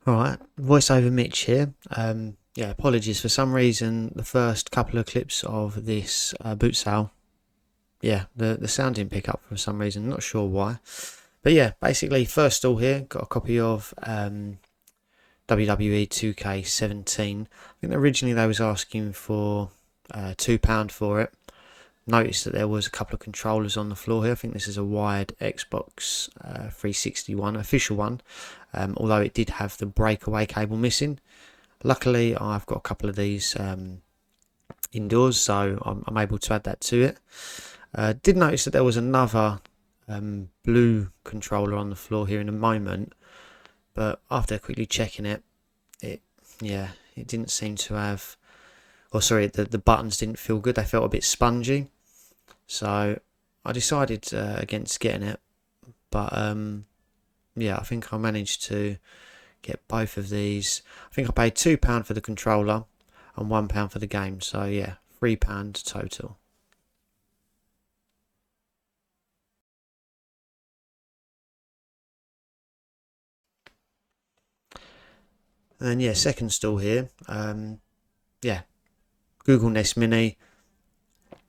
Alright, voiceover Mitch here. Yeah, apologies for some reason the first couple of clips of this boot sale, yeah, the sound didn't pick up for some reason, not sure why. But yeah, basically first stall here, got a copy of WWE 2K17. I think originally they was asking for £2 for it. Noticed that there was a couple of controllers on the floor here. I think this is a wired Xbox 360 one, official one, although it did have the breakaway cable missing. Luckily, I've got a couple of these indoors, so I'm able to add that to it. Did notice that there was another blue controller on the floor here in a moment, but after quickly checking it, it didn't seem to have, or sorry, the buttons didn't feel good. They felt a bit spongy. So I decided against getting it, but yeah, I think I managed to get both of these. I think I paid £2 for the controller and £1 for the game, so yeah, £3 total. And then yeah, second stall here, yeah, Google Nest Mini.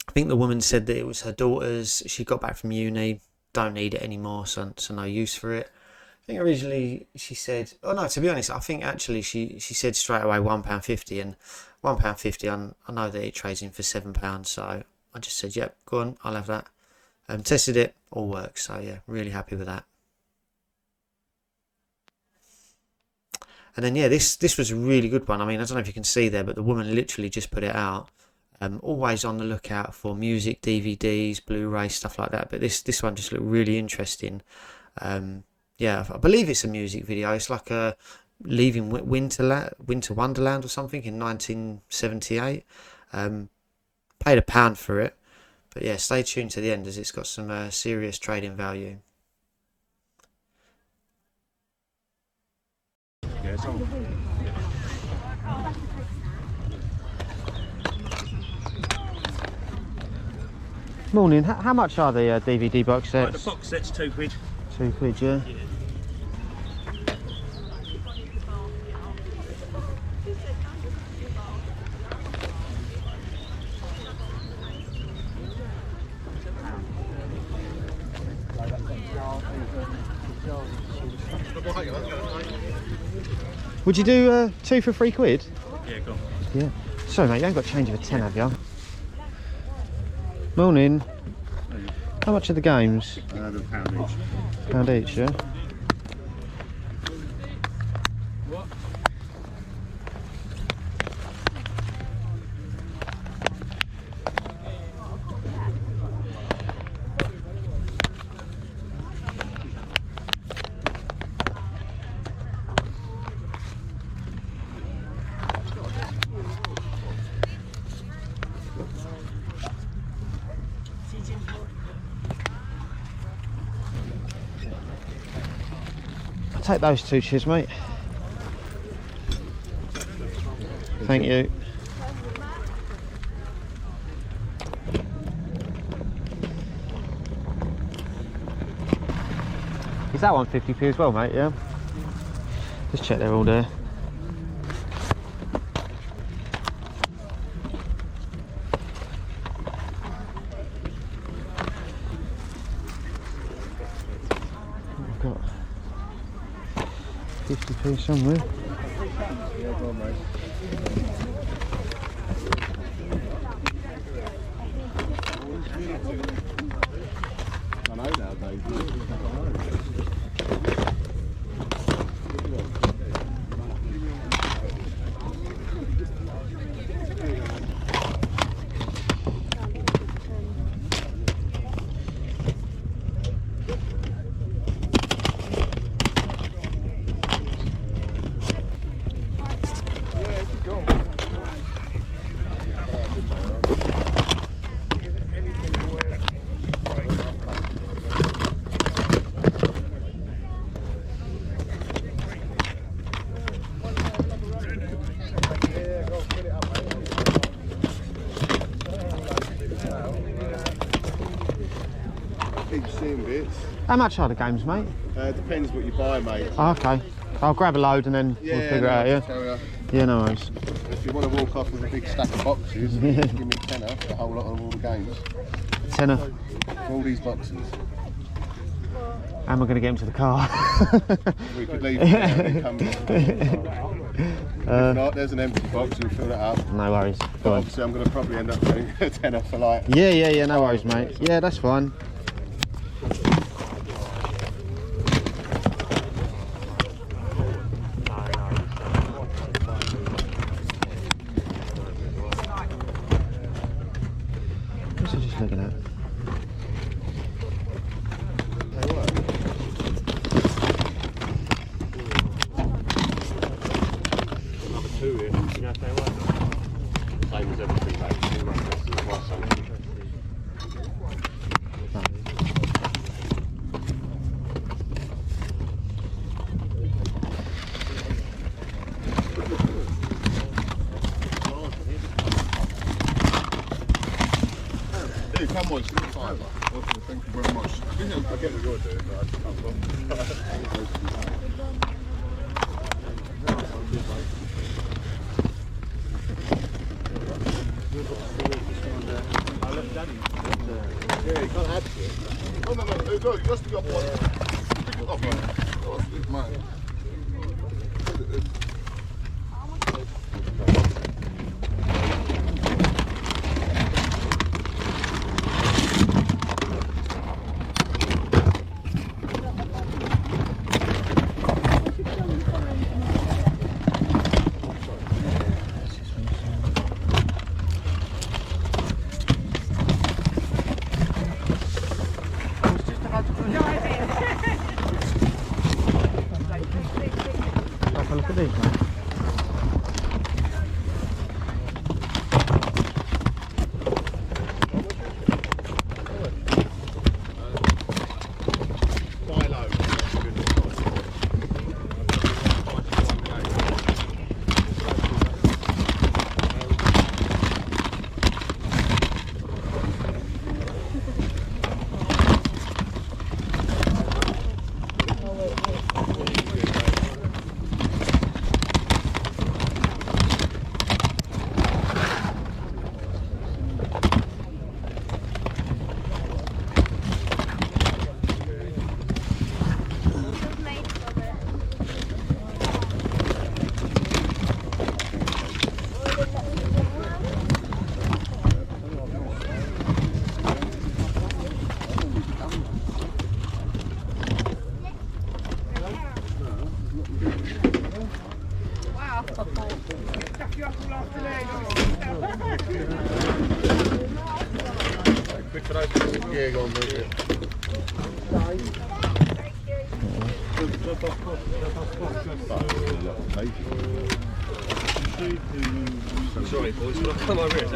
I think the woman said that it was her daughter's. She got back from uni, don't need it anymore, so no use for it. I think originally she said, oh no, to be honest, I think actually she said straight away £1.50, and £1.50, I know that it trades in for £7, so I just said, yep, go on, I'll have that. Tested it, all works, so yeah, really happy with that. And then yeah, this was a really good one. I mean, I don't know if you can see there, but the woman literally just put it out. Always on the lookout for music, DVDs, Blu-ray, stuff like that. But this one just looked really interesting. Yeah, I believe it's a music video. It's like a Leaving Winter Wonderland or something in 1978. Paid £1 for it. But yeah, stay tuned to the end as it's got some serious trading value. Morning. How much are the DVD box sets? The box set's £2. £2, yeah. Would you do 2 for £3? Yeah, go on. Yeah. Sorry mate, you ain't got change of a 10, have you? Morning. How much are the games? They're £1 each. £1 each, yeah? I'll take those 2, cheers mate. Thank you. Is that one 50p as well, mate? Yeah. Just check they're all there. I've got 50p somewhere. Yeah, go on, mate. I know nowadays. Keep seeing bits. How much are the games, mate? Depends what you buy, mate. Oh, okay. I'll grab a load and then we'll figure it out, yeah? Tell you. Yeah, no worries. If you want to walk off with a big stack of boxes, you just give me a tenner for a whole lot of all the games. Tenner. For all these boxes. How am I going to get him to the car? We could leave it there and come if not, there's an empty box, you fill that up. No worries. But Go on. obviously I'm going to probably end up paying a tenner for like... Yeah, no worries, mate. Yeah, that's fine. What's he just looking at? Same as everything, mate. Hey, come on, give me five. Okay, thank you very much. I get what you're doing, but I just can't go. Yeah, you can't add to it. Oh, no, no, just the other one. Pick it up, man. Oh, it's mine. Have a look at these, mate. Gig on there. Sorry, boys, can I come over here?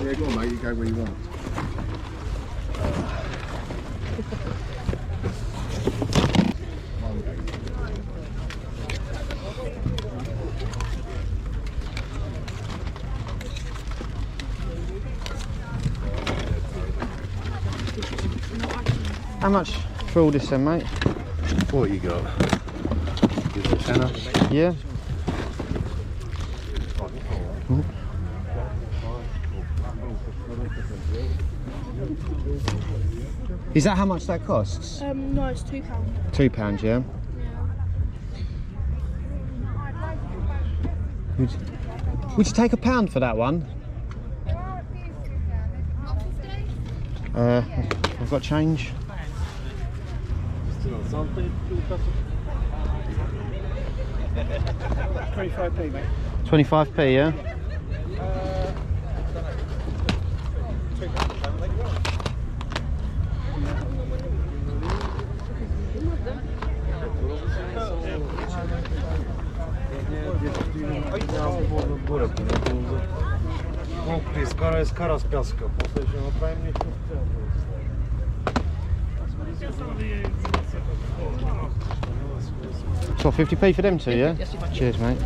Yeah, go on, mate, you go where you want. How much for all this then, mate? What you got? Give it a tenner. Yeah? Is that how much that costs? No, it's £2. £2, yeah? Would you take £1 for that one? I've got change. 25p, mate. 25p, yeah? Skoro jest kara z piaska, potem się naprawdę So 50p for them two, yeah? Yes, you might. Cheers, mate.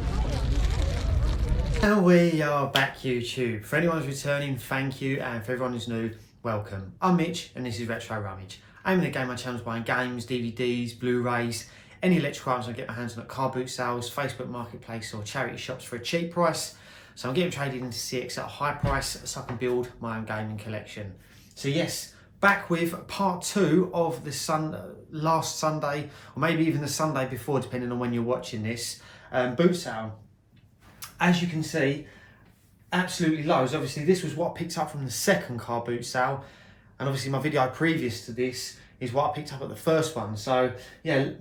And we are back, YouTube. For anyone who's returning, thank you, and for everyone who's new, welcome. I'm Mitch, and this is Retro Rummage. Aim of the game, my channel is buying games, DVDs, Blu-rays, any electrical items I get my hands on at car boot sales, Facebook Marketplace or charity shops for a cheap price. So I'm getting traded into CX at a high price so I can build my own gaming collection. So yes, back with part 2 of the last Sunday, or maybe even the Sunday before, depending on when you're watching this, boot sale. As you can see, absolutely loads. Obviously this was what I picked up from the second car boot sale, and obviously my video previous to this is what I picked up at the first one. So yeah,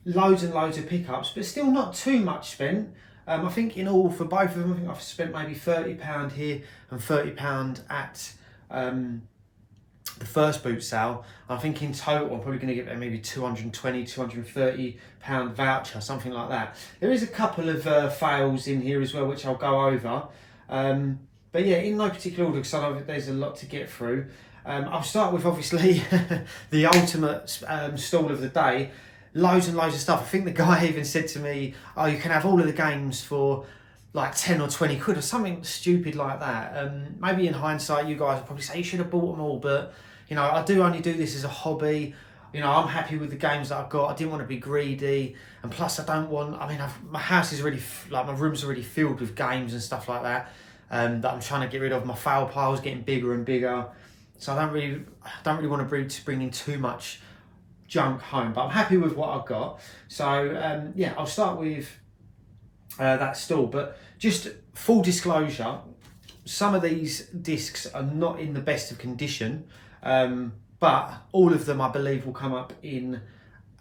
loads and loads of pickups, but still not too much spent. I think in all for both of them, I think I've spent maybe £30 here and £30 at the first boot sale. I think in total I'm probably going to get maybe £220, £230 voucher, something like that. There is a couple of fails in here as well, which I'll go over. But yeah, in no particular order, because I know there's a lot to get through. I'll start with obviously the ultimate stall of the day. Loads and loads of stuff. I think the guy even said to me, oh, you can have all of the games for like 10 or 20 quid or something stupid like that. Maybe in hindsight you guys would probably say you should have bought them all, but you know, I do only do this as a hobby. You know, I'm happy with the games that I've got. I didn't want to be greedy, and plus I don't want, I mean, my house is already, like my room's already filled with games and stuff like that, that I'm trying to get rid of. My file pile's getting bigger and bigger, so I don't really want to bring in too much junk home, but I'm happy with what I've got. So yeah, I'll start with that stall, but just full disclosure, some of these discs are not in the best of condition, but all of them I believe will come up in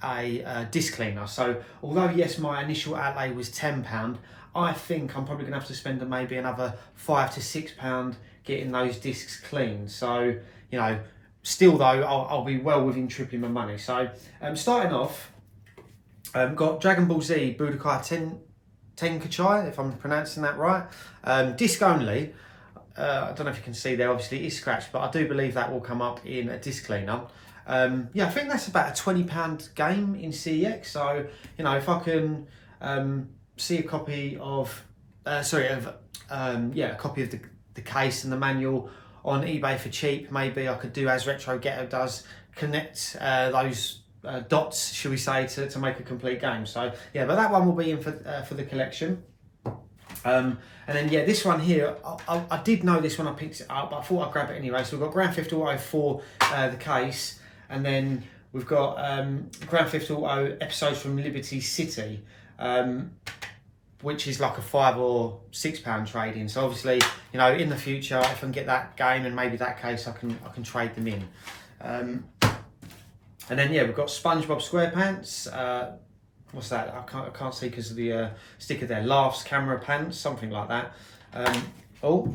a disc cleaner. So although yes, my initial outlay was £10, I think I'm probably gonna have to spend maybe another £5 to £6 getting those discs cleaned. So you know, still though, I'll be well within tripling my money. So starting off, got Dragon Ball Z Budokai Tenkaichi, if I'm pronouncing that right. Disc only. I don't know if you can see there, obviously it is scratched, but I do believe that will come up in a disc cleaner. Yeah, I think that's about a £20 game in CEX. So, you know, if I can see a copy of, a copy of the case and the manual on eBay for cheap, maybe I could do as Retro Ghetto does, connect those dots, should we say, to make a complete game. So yeah, but that one will be in for the collection. And then yeah, this one here, I did know this when I picked it up, but I thought I'd grab it anyway. So we've got Grand Theft Auto 4, the case, and then we've got Grand Theft Auto Episodes from Liberty City, which is like a £5 or £6 trade-in. So obviously, you know, in the future, if I can get that game and maybe that case, I can trade them in. And then yeah, we've got SpongeBob SquarePants. What's that? I can't see because of the sticker there. Laughs Camera Pants, something like that. But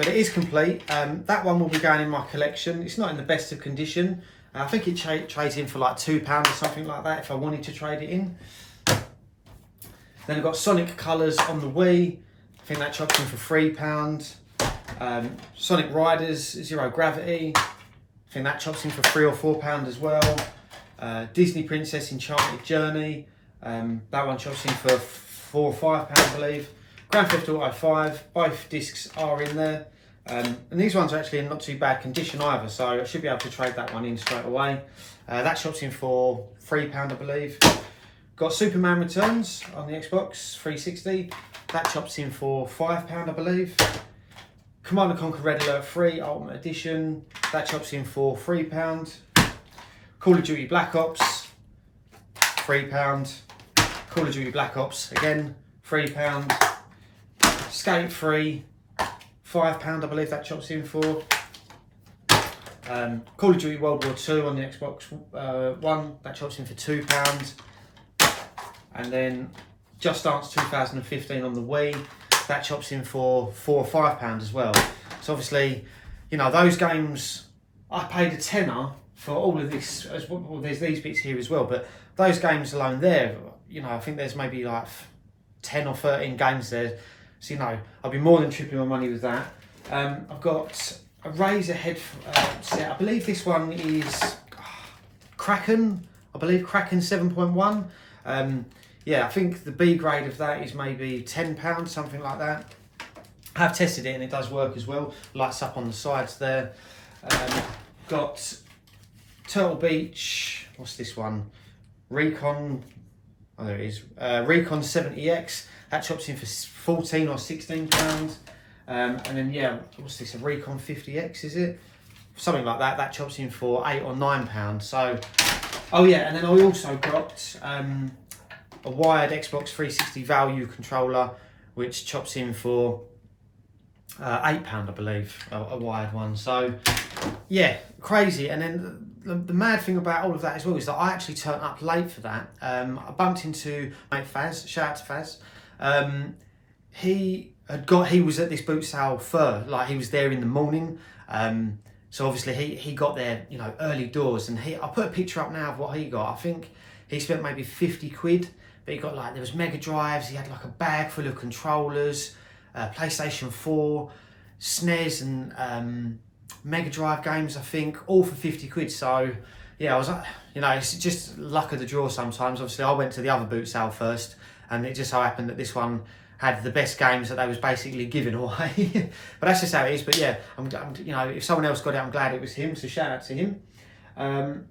it is complete. That one will be going in my collection. It's not in the best of condition. I think it trades in for like £2 or something like that if I wanted to trade it in. Then I've got Sonic Colors on the Wii. I think that chops in for £3. Sonic Riders Zero Gravity. I think that chops in for £3 or £4 as well. Disney Princess Enchanted Journey. That one chops in for £4 or £5, I believe. Grand Theft Auto 5. Both discs are in there. And these ones are actually in not too bad condition either, so I should be able to trade that one in straight away. That chops in for £3, I believe. Got Superman Returns on the Xbox 360. That chops in for £5, I believe. Command & Conquer Red Alert 3 Ultimate Edition. That chops in for £3. Call of Duty Black Ops, £3. Call of Duty Black Ops, again, £3. Skate 3, £5, I believe that chops in for. Call of Duty World War II on the Xbox One, that chops in for £2. And then Just Dance 2015 on the Wii, that chops in for £4 or £5 as well. So obviously, you know, those games, I paid a tenner for all of this, as well. There's these bits here as well, but those games alone there, you know, I think there's maybe like 10 or 13 games there. So, you know, I'll be more than tripling my money with that. I've got a Razer head set. I believe this one is Kraken. I believe Kraken 7.1. Yeah, I think the B grade of that is maybe £10, something like that. I have tested it and it does work as well. Lights up on the sides there. Got Turtle Beach, what's this one? Recon, oh there it is, Recon 70X. That chops in for 14 or 16 pounds. And then yeah, what's this, a Recon 50X is it? Something like that, that chops in for 8 or 9 pounds. So, oh yeah, and then I also got a wired Xbox 360 value controller, which chops in for £8, I believe, a wired one. So yeah, crazy. And then the mad thing about all of that as well is that I actually turned up late for that. I bumped into mate Faz, shout out to Faz. He was at this boot sale he was there in the morning. So obviously he got there, you know, early doors, and I put a picture up now of what he got. I think he spent maybe 50 quid, but he got like, there was Mega Drives, he had like a bag full of controllers, PlayStation 4, SNES and Mega Drive games, I think, all for 50 quid. So yeah, I was like, you know, it's just luck of the draw sometimes. Obviously I went to the other boot sale first, and it just so happened that this one had the best games that they was basically giving away. But that's just how it is. But yeah, I'm, you know, if someone else got it, I'm glad it was him, so shout out to him. And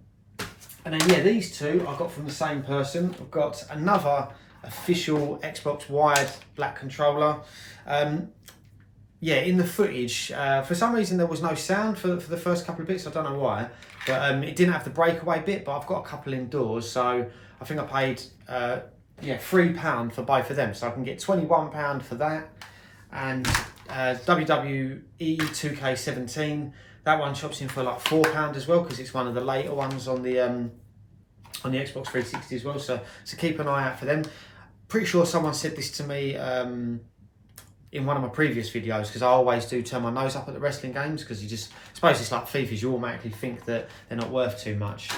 then yeah, these two I got from the same person. I've got another official Xbox wired black controller. Yeah, in the footage, for some reason there was no sound for the first couple of bits. I don't know why, but it didn't have the breakaway bit. But I've got a couple indoors, so I think I paid £3 for both of them. So I can get £21 for that, and WWE 2K17. That one chops in for like £4 as well, because it's one of the later ones on the Xbox 360 as well. So keep an eye out for them. Pretty sure someone said this to me in one of my previous videos, because I always do turn my nose up at the wrestling games, because I suppose it's like FIFAs, you automatically think that they're not worth too much.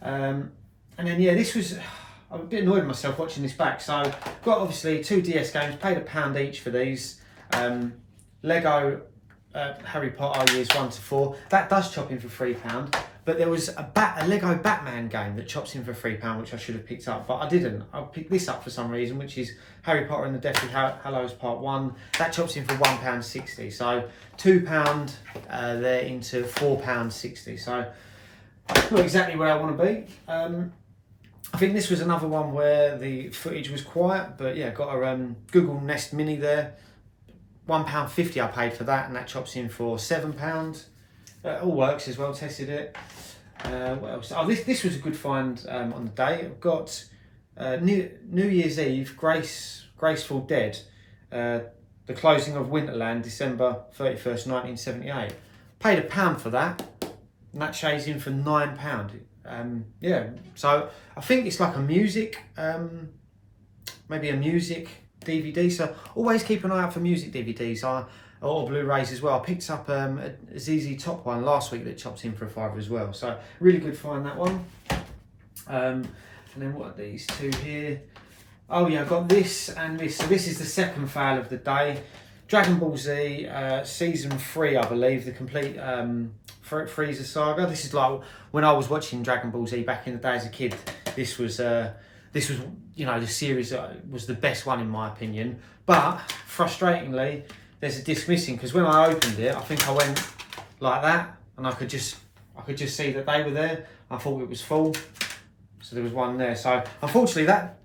And then yeah, I'm a bit annoyed with myself watching this back. So got obviously 2 DS games, paid £1 each for these. Lego Harry Potter years 1 to 4, that does chop in for £3. But there was a Lego Batman game that chops in for £3, which I should have picked up, but I didn't. I picked this up for some reason, which is Harry Potter and the Deathly Hallows Part 1. That chops in for £1.60. So £2 there into £4.60. So not exactly where I want to be. I think this was another one where the footage was quiet, but yeah, got a Google Nest Mini there. £1.50 I paid for that, and that chops in for £7. All works as well, tested it. What else? Oh, this was a good find on the day. I've got New Year's Eve, Graceful Dead, the closing of Winterland, December 31st, 1978. Paid £1 for that, and that shades in for £9. Yeah, so I think it's like a music, maybe a music DVD. So always keep an eye out for music DVDs or Blu-rays as well. I picked up a ZZ Top one last week that chops in for £5 as well. So really good find, that one. And then what are these two here? Oh yeah, I got this and this. So this is the second fail of the day. Dragon Ball Z Season 3, I believe, the complete Frieza saga. This is like when I was watching Dragon Ball Z back in the day as a kid. This was you know, the series that was the best one in my opinion. But frustratingly, there's a disc missing, because when I opened it, I think I went like that, and I could just see that they were there. I thought it was full, so there was one there. So unfortunately, that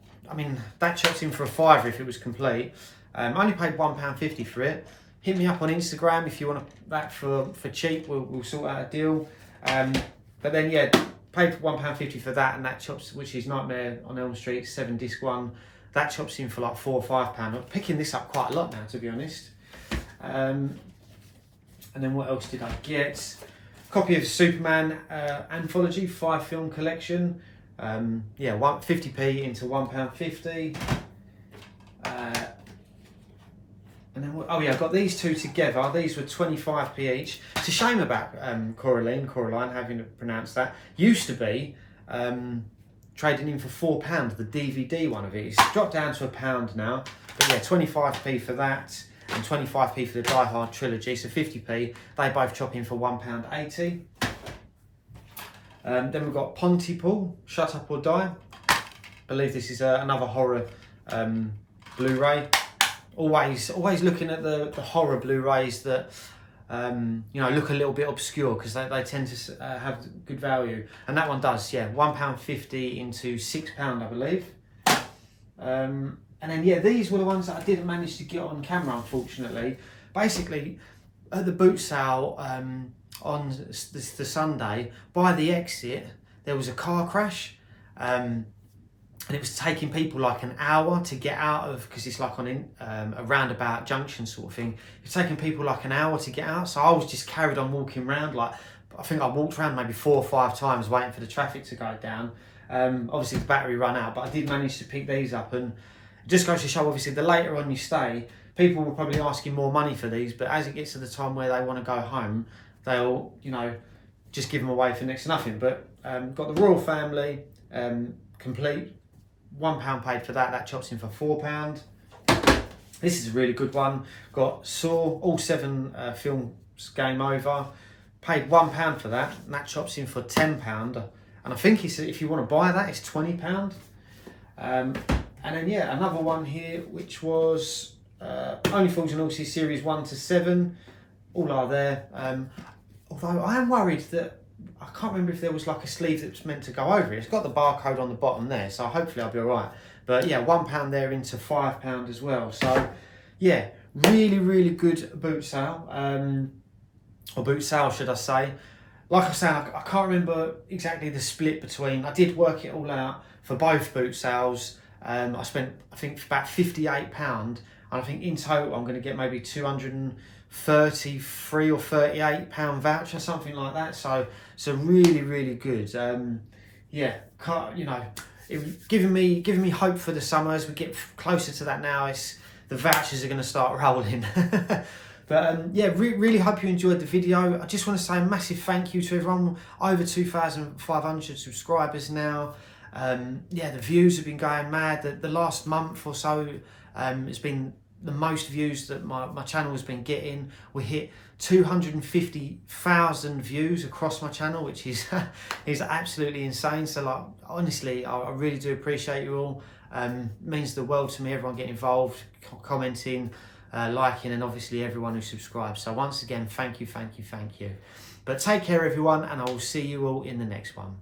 chops in for £5 if it was complete. I only paid £1.50 for it. Hit me up on Instagram if you want that for cheap. We'll sort out a deal. But then yeah, paid £1.50 for that, and that chops, which is Nightmare on Elm Street 7-disc one. That chops in for like £4 or £5. I'm picking this up quite a lot now, to be honest. And then what else did I get? Copy of Superman Anthology 5-film collection. Yeah, 50p into £1.50. And then oh yeah, I got these two together. These were 25p each. It's a shame about Coraline, having to pronounce that. Used to be trading in for £4, the DVD one of it. It's dropped down to £1 now. But yeah, 25p for that, and 25p for the Die Hard trilogy, so 50p. They both chop in for £1.80. Then we've got Pontypool, Shut Up or Die. I believe this is another horror Blu-ray. Always looking at the horror Blu-rays that you know, look a little bit obscure, because they tend to have good value. And that one does, yeah, £1.50 into £6, I believe. And then, yeah, these were the ones that I didn't manage to get on camera, unfortunately. Basically, at the boot sale on the Sunday, by the exit, there was a car crash. And it was taking people like an hour to get out of, because it's like on a roundabout junction sort of thing. It was taking people like an hour to get out. So I was just carried on walking around. Like, I think I walked around maybe 4 or 5 times waiting for the traffic to go down. Obviously the battery ran out, but I did manage to pick these up. And it just goes to show, obviously, the later on you stay, people will probably ask you more money for these, but as it gets to the time where they want to go home, they'll, you know, just give them away for next to nothing. But got the Royal Family complete. £1 paid for that. That chops in for £4. This is a really good one. Got Saw, all 7 films, game over. Paid £1 for that, and that chops in for £10. And I think if you want to buy that, it's £20. And then, yeah, another one here, which was Only Fools and Horses series 1 to 7. All are there. Although I am worried that I can't remember if there was like a sleeve that's meant to go over it. It's got the barcode on the bottom there, so hopefully I'll be alright. But yeah, £1 there into £5 as well. So yeah, really, really good boot sale. Or boot sale, should I say. Like I say, I can't remember exactly the split between, I did work it all out for both boot sales. I spent, I think, about £58, and I think in total I'm going to get maybe £233 or £38 voucher, something like that. So really, really good. Yeah, you know, it giving me hope for the summer. As we get closer to that now, the vouchers are going to start rolling. But yeah, really hope you enjoyed the video. I just want to say a massive thank you to everyone. Over 2,500 subscribers now. Yeah, the views have been going mad. The last month or so it's been the most views that my channel has been getting. We hit 250,000 views across my channel, which is is absolutely insane. So, like, honestly, I really do appreciate you all. Means the world to me. Everyone getting involved, commenting, liking, and obviously everyone who subscribes. So once again, thank you. But take care, everyone, and I will see you all in the next one.